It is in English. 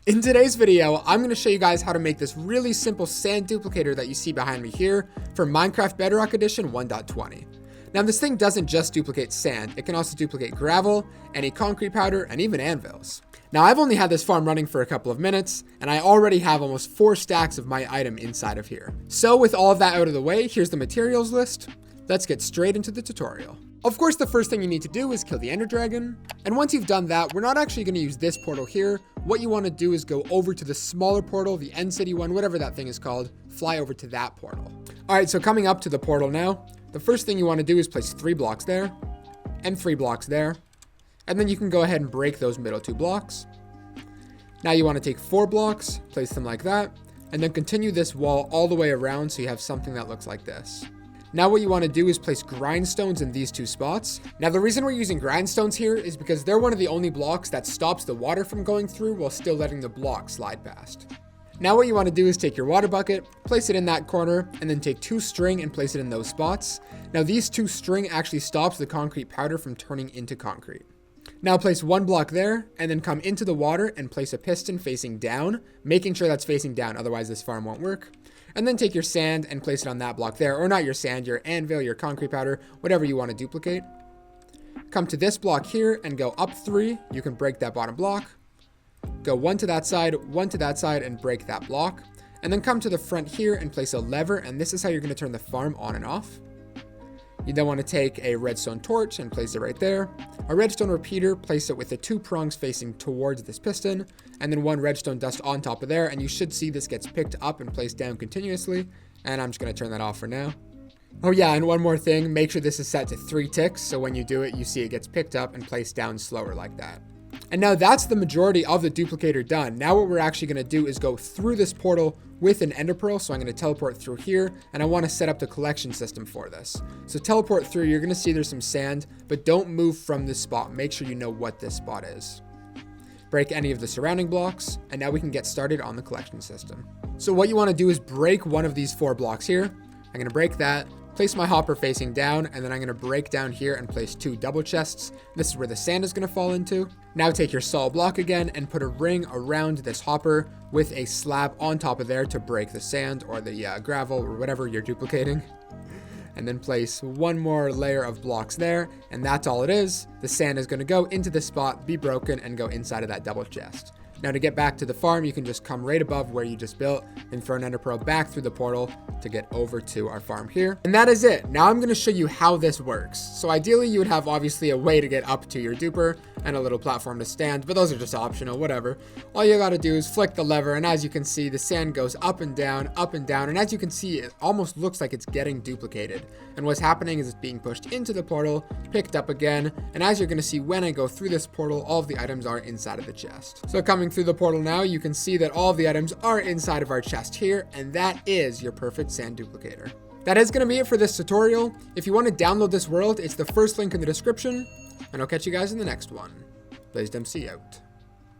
In today's video, I'm going to show you guys how to make this really simple sand duplicator that you see behind me here for Minecraft Bedrock Edition 1.20. Now this thing doesn't just duplicate sand, it can also duplicate gravel, any concrete powder, and even anvils. Now I've only had this farm running for a couple of minutes, and I already have almost 4 stacks of my item inside of here. So with all of that out of the way, here's the materials list. Let's get straight into the tutorial. Of course, the first thing you need to do is kill the Ender Dragon. And once you've done that, we're not actually going to use this portal here. What you want to do is go over to the smaller portal, the End City one, whatever that thing is called, fly over to that portal. All right, so coming up to the portal now, the first thing you want to do is place 3 blocks there and 3 blocks there. And then you can go ahead and break those middle 2 blocks. Now you want to take 4 blocks, place them like that, and then continue this wall all the way around so you have something that looks like this. Now what you want to do is place grindstones in these 2 spots. Now the reason we're using grindstones here is because they're one of the only blocks that stops the water from going through while still letting the block slide past. Now what you want to do is take your water bucket, place it in that corner, and then take 2 string and place it in those spots. Now these 2 string actually stops the concrete powder from turning into concrete. Now place 1 block there, and then come into the water and place a piston facing down, making sure that's facing down, otherwise this farm won't work. And then take your sand and place it on that block there, or not your sand, your anvil, your concrete powder, whatever you want to duplicate. Come to this block here and go up 3. You can break that bottom block. Go 1 to that side, 1 to that side, and break that block. And then come to the front here and place a lever, and this is how you're going to turn the farm on and off. You then want to take a redstone torch and place it right there. A redstone repeater, place it with the 2 prongs facing towards this piston, and then 1 redstone dust on top of there, and you should see this gets picked up and placed down continuously, and I'm just going to turn that off for now. Oh yeah, and one more thing, make sure this is set to 3 ticks, so when you do it, you see it gets picked up and placed down slower like that. And now that's the majority of the duplicator done. Now what we're actually going to do is go through this portal with an ender pearl. So I'm going to teleport through here, and I want to set up the collection system for this. So teleport through, you're going to see there's some sand, but don't move from this spot. Make sure you know what this spot is. Break any of the surrounding blocks, and now we can get started on the collection system. So what you want to do is break one of these 4 blocks here. I'm going to break that. Place my hopper facing down, and then I'm going to break down here and place 2 double chests. This is where the sand is going to fall into. Now take your solid block again and put a ring around this hopper with a slab on top of there to break the sand or the gravel or whatever you're duplicating. And then place 1 more layer of blocks there, and that's all it is. The sand is going to go into this spot, be broken, and go inside of that double chest. Now to get back to the farm, you can just come right above where you just built and throw an ender pearl back through the portal to get over to our farm here. And that is it. Now I'm going to show you how this works. So ideally you would have obviously a way to get up to your duper and a little platform to stand, but those are just optional, whatever. All you got to do is flick the lever, and as you can see, the sand goes up and down, and as you can see, it almost looks like it's getting duplicated. And what's happening is it's being pushed into the portal, picked up again, and as you're going to see when I go through this portal, all of the items are inside of the chest. So coming through the portal now, you can see that all of the items are inside of our chest here, and that is your perfect sand duplicator. That is going to be it for this tutorial. If you want to download this world, it's the first link in the description, and I'll catch you guys in the next one. BlazedMC out.